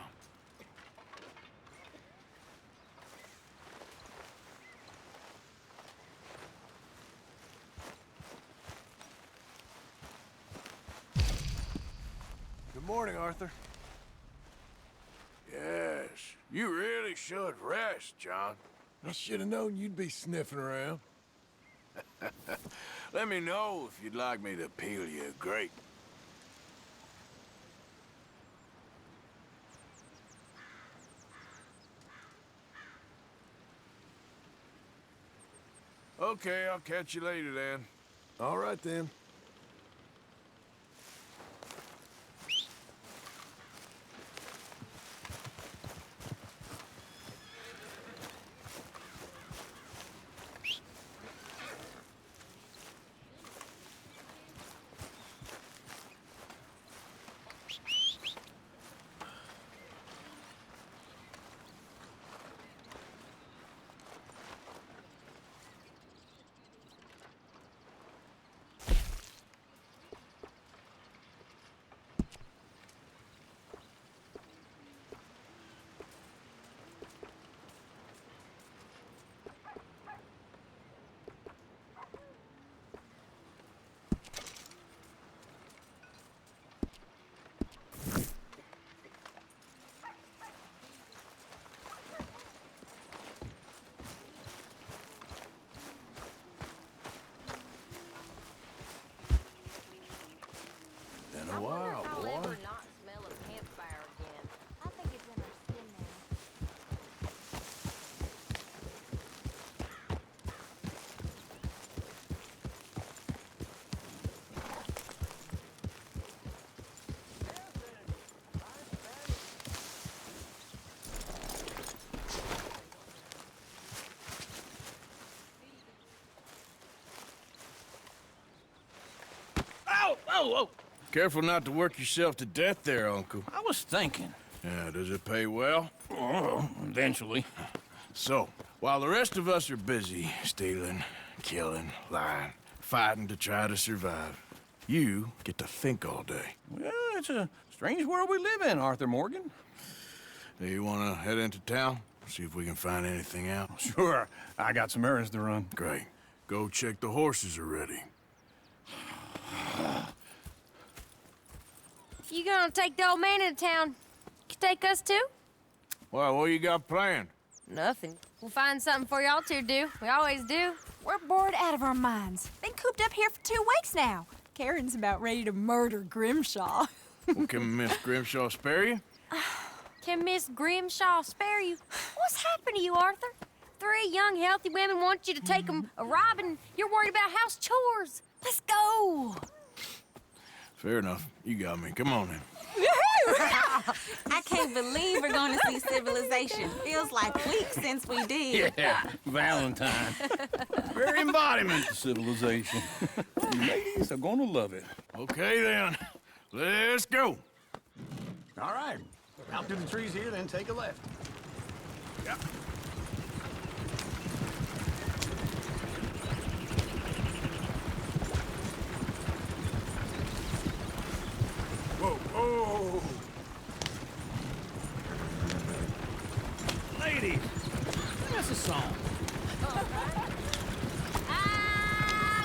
Good morning, Arthur. Yes, you really should rest, John. I should have known you'd be sniffing around. Let me know if you'd like me to peel you a grape. Okay, I'll catch you later then. All right then. Been a while, boy. Not smell a campfire again. I think it's in our skin now. Ow! Whoa, whoa! Careful not to work yourself to death there, Uncle. I was thinking. Yeah, does it pay well? Oh, eventually. So, while the rest of us are busy stealing, killing, lying, fighting to try to survive, you get to think all day. Well, it's a strange world we live in, Arthur Morgan. Hey, you want to head into town? See if we can find anything out? Sure. I got some errands to run. Great. Go check the horses are ready. You gonna take the old man into town? You take us too? Well, what you got planned? Nothing. We'll find something for y'all to do. We always do. We're bored out of our minds. Been cooped up here for 2 weeks now. Karen's about ready to murder Grimshaw. Well, can Miss Grimshaw spare you? Can Miss Grimshaw spare you? What's happened to you, Arthur? 3 young, healthy women want you to take them a robbing. You're worried about house chores. Let's go. Fair enough. You got me. Come on then. I can't believe we're going to see civilization. Feels like weeks since we did. Yeah, Valentine. Very embodiment of civilization. You ladies are gonna love it. Okay then. Let's go. All right. Out through the trees here, then take a left. Yep. Whoa, whoa. Ladies, sing us a song. I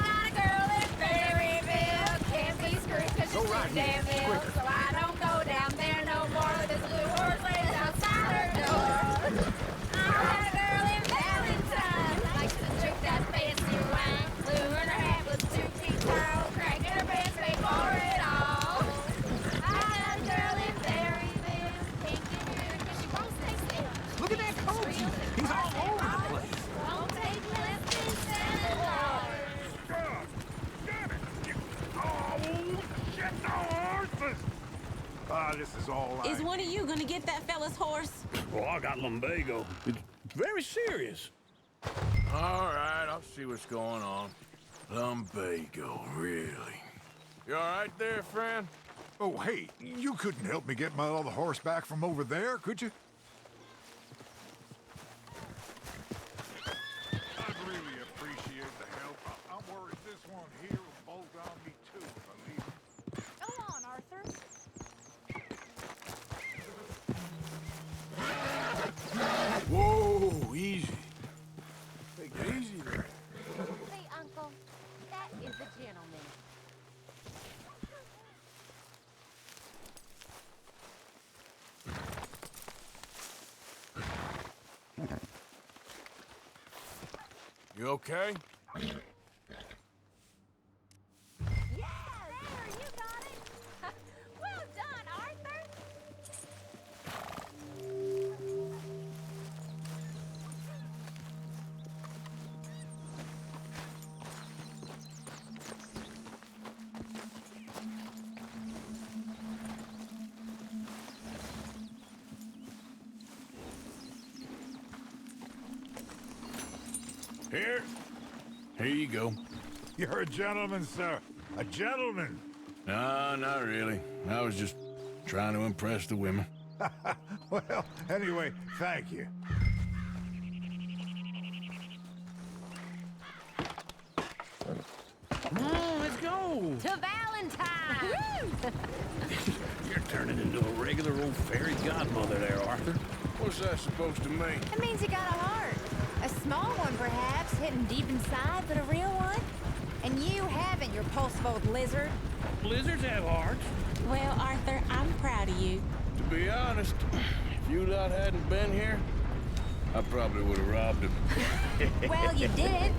got a girl in Berryville. Can't be screwed 'cause she's too damn ill. So I don't go down there no more. This blue horse lays outside her door. I got a girl in Valentine. Likes to drink that fancy wine. Blue in her hat was 2 feet tall. Cracking her pants made for it all. I got a girl in Berryville. Can't get her 'cause she won't stay still. Look at that coach. He's all over the place. Won't take less than $7. This is all right. Is one of you going to get that fella's horse? Well, I got lumbago. It's very serious. All right, I'll see what's going on. Lumbago, really? You all right there, friend? Oh, hey, you couldn't help me get my other horse back from over there, could you? one here will bolt on me too if I leave him. Go on, Arthur. Whoa, easy. Take it easy there. See, Uncle, that is a gentleman. You okay? Yeah, there, you got it. Well done, Arthur. Here. Here you go. You're a gentleman, sir. A gentleman. No, not really. I was just trying to impress the women. Well, anyway, thank you. Come on, let's go. To Valentine. You're turning into a regular old fairy godmother there, Arthur. What's that supposed to mean? It means you got a heart. A small one, perhaps, hidden deep inside, but a real one. And you haven't, you repulsive old lizard. Lizards have hearts. Well, Arthur, I'm proud of you. To be honest, if you lot hadn't been here, I probably would have robbed him. Well, you did.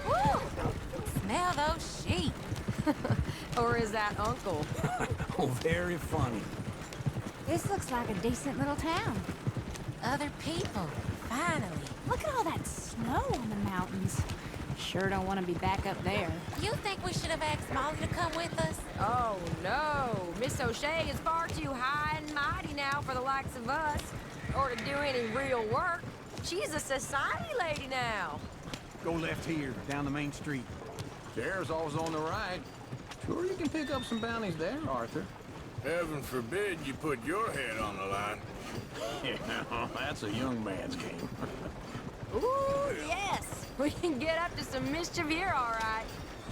Woo! Smell those sheep. Or is that Uncle? Oh, very funny. This looks like a decent little town. Other people, finally. Look at all that snow on the mountains. Sure don't want to be back up there. You think we should have asked Molly to come with us? Oh, no. Miss O'Shea is far too high and mighty now for the likes of us. Or to do any real work. She's a society lady now. Go left here, down the main street. Sheriff's always on the right. Sure you can pick up some bounties there, Arthur. Heaven forbid you put your head on the line. Yeah, that's a young man's game. Ooh, yes. We can get up to some mischief here, all right.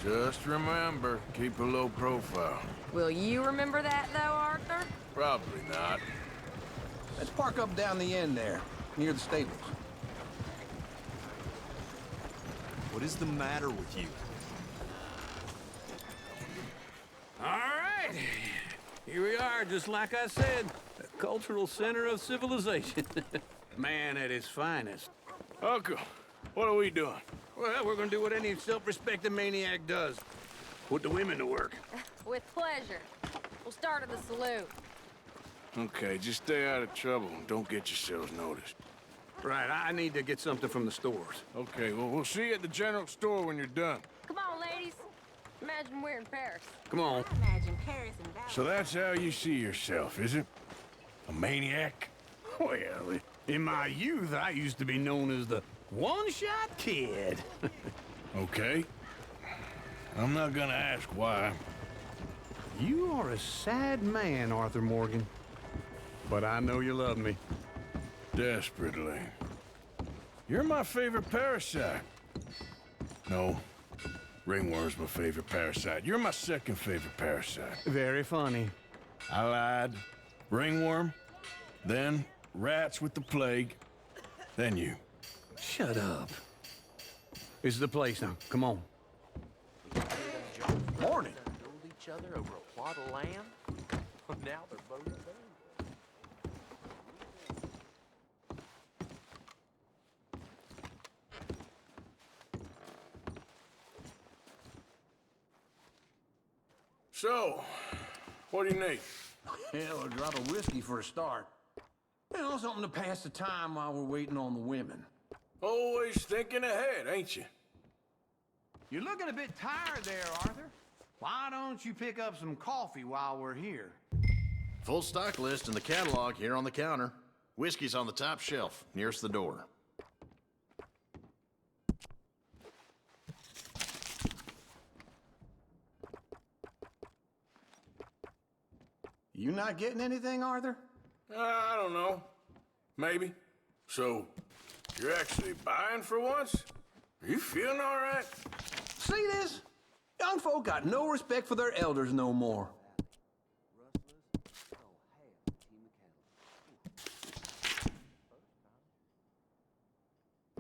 Just remember, keep a low profile. Will you remember that, though, Arthur? Probably not. Let's park up down the end there, near the stables. What is the matter with you? All right. Here we are, just like I said. The cultural center of civilization. Man at his finest. Uncle, what are we doing? Well, we're gonna do what any self-respecting maniac does. Put the women to work. With pleasure. We'll start at the saloon. Okay, just stay out of trouble and don't get yourselves noticed. Right, I need to get something from the stores. Okay, well, we'll see you at the general store when you're done. Come on, ladies. Imagine we're in Paris. Come on. I imagine Paris and Valentine. So that's how you see yourself, is it? A maniac? Well, in my youth, I used to be known as the one-shot kid. Okay. I'm not gonna ask why. You are a sad man, Arthur Morgan. But I know you love me. Desperately. You're my favorite parasite. No. Ringworm's my favorite parasite. You're my second favorite parasite. Very funny. I lied. Ringworm, then rats with the plague, then you. Shut up. This is the place now. Come on. Morning. Killed each other over a plot of land. Now they're both dead. So, what do you need? Hell, a drop of whiskey for a start. You know, something to pass the time while we're waiting on the women. Always thinking ahead, ain't you? You're looking a bit tired there, Arthur. Why don't you pick up some coffee while we're here? Full stock list in the catalog here on the counter. Whiskey's on the top shelf, nearest the door. You not getting anything, Arthur? I don't know. Maybe. So, You're actually buying for once? Are you feeling all right? See this? Young folk got no respect for their elders no more.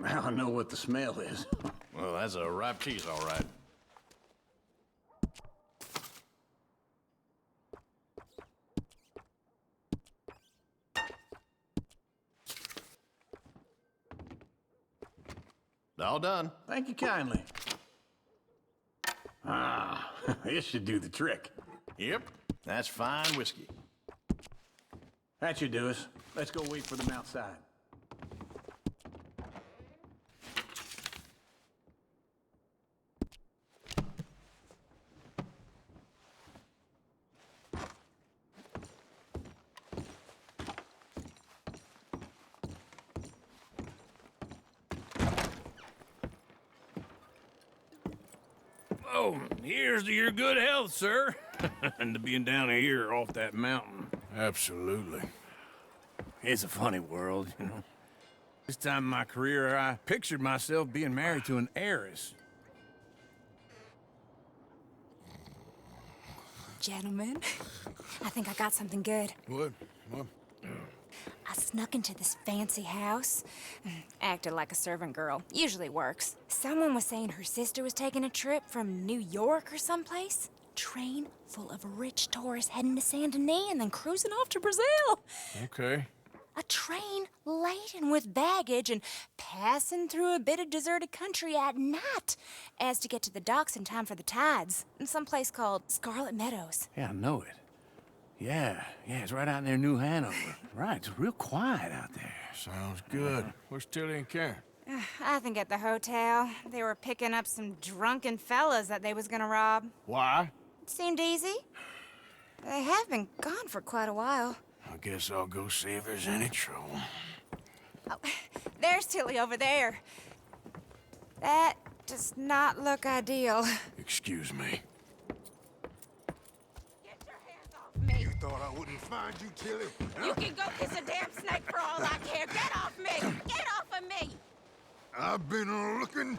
Now I know what the smell is. Well, that's a ripe cheese, all right. All done. Thank you kindly. Ah, this should do the trick. Yep, that's fine whiskey. That should do us. Let's go wait for them outside. Oh, here's to your good health, sir. And to being down here off that mountain. Absolutely. It's a funny world, you know. This time in my career, I pictured myself being married to an heiress. Gentlemen, I think I got something good. What? I snuck into this fancy house. Acted like a servant girl. Usually works. Someone was saying her sister was taking a trip from New York or someplace. Train full of rich tourists heading to Saint Denis and then cruising off to Brazil. Okay. A train laden with baggage and passing through a bit of deserted country at night as to get to the docks in time for the tides in some place called Scarlet Meadows. Yeah, I know it. Yeah, it's right out near New Hanover. Right, it's real quiet out there. Sounds good. Where's Tilly and Karen? I think at the hotel. They were picking up some drunken fellas that they was gonna rob. Why? It seemed easy. They have been gone for quite a while. I guess I'll go see if there's any trouble. Oh, there's Tilly over there. That does not look ideal. Excuse me. You thought I wouldn't find you, Tilly? You can go kiss a damn snake for all I care. Get off me! Get off of me! I've been looking.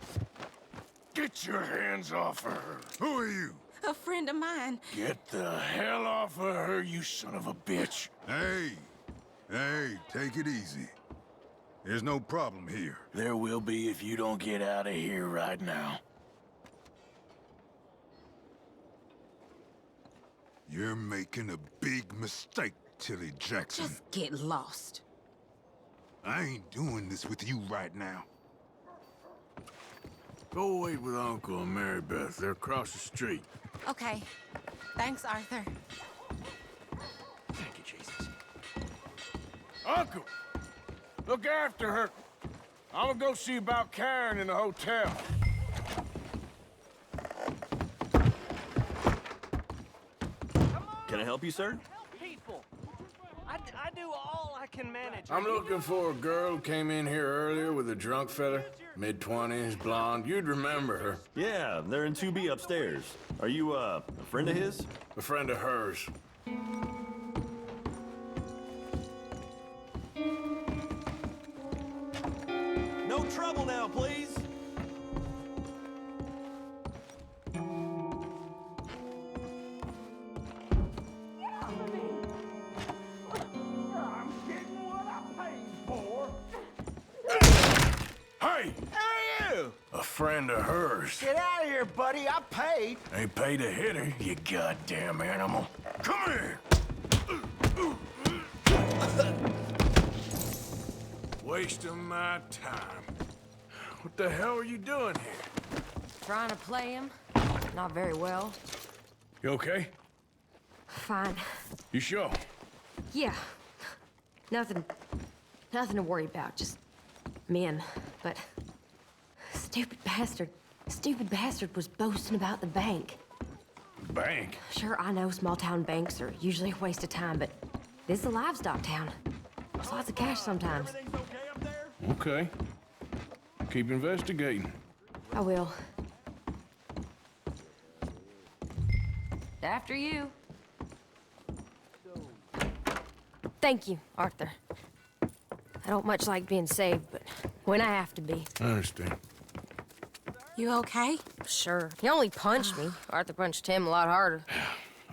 Get your hands off her. Who are you? A friend of mine. Get the hell off of her, you son of a bitch. Hey, take it easy. There's no problem here. There will be if you don't get out of here right now. You're making a big mistake, Tilly Jackson. Just get lost. I ain't doing this with you right now. Go wait with Uncle and Mary Beth. They're across the street. Okay. Thanks, Arthur. Thank you, Jesus. Uncle! Look after her. I'm gonna go see about Karen in the hotel. Can I help you, sir? People. I do all I can manage. I'm looking for a girl who came in here earlier with a drunk fella. Mid-20s, blonde. You'd remember her. Yeah, they're in 2B upstairs. Are you, a friend of his? A friend of hers. No trouble now, please. Hey! Who are you? A friend of hers. Get out of here, buddy. I paid. Ain't paid to hit her, you goddamn animal. Come here! Wasting my time. What the hell are you doing here? Trying to play him. Not very well. You okay? Fine. You sure? Yeah. Nothing to worry about. Just men. But stupid bastard was boasting about the bank. Bank? Sure, I know small town banks are usually a waste of time, but this is a livestock town. There's lots of cash sometimes. Okay. Keep investigating. I will. After you. Thank you, Arthur. I don't much like being saved, but when I have to be. I understand. You okay? Sure. He only punched me. Arthur punched him a lot harder.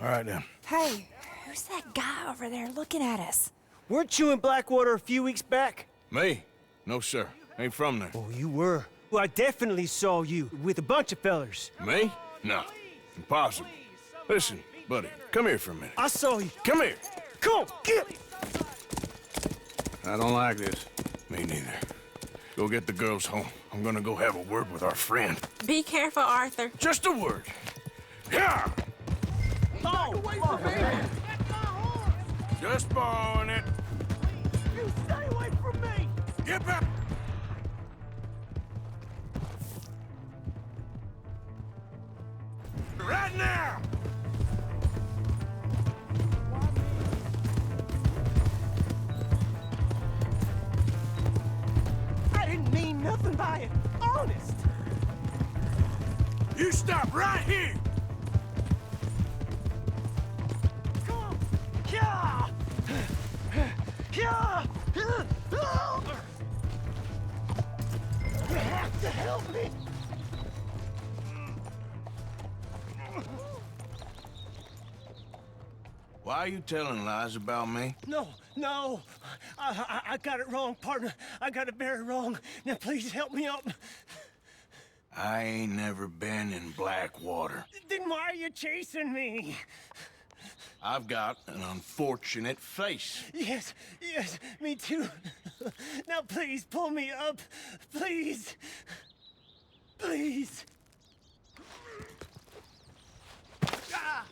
All right, then. Hey, who's that guy over there looking at us? Weren't you in Blackwater a few weeks back? Me? No, sir. Ain't from there. Oh, you were. Well, I definitely saw you with a bunch of fellers. Me? No. Impossible. Listen, buddy, come here for a minute. I saw you. Come here. Come on, get it! I don't like this. Me neither. Go get the girls home. I'm gonna go have a word with our friend. Be careful, Arthur. Just a word. Yeah! Oh, away from me! Just borrowing it. You stay away from me! Get back! Right now! I didn't mean nothing by it. Honest. You stop right here! Come on. Yeah! Yeah! You have to help me! Why are you telling lies about me? No, no. I got it wrong, partner. I got it very wrong. Now, please help me up. I ain't never been in Blackwater. Then why are you chasing me? I've got an unfortunate face. Yes, yes, me too. Now, please, pull me up. Please. Please. Ah!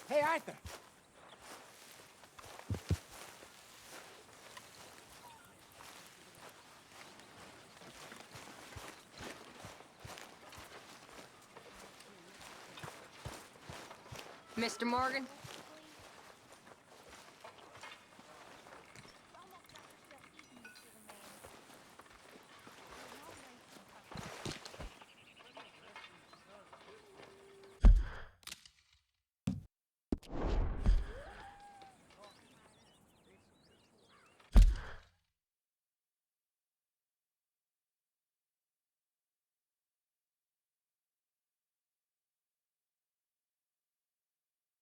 Hey, Arthur. Mr. Morgan?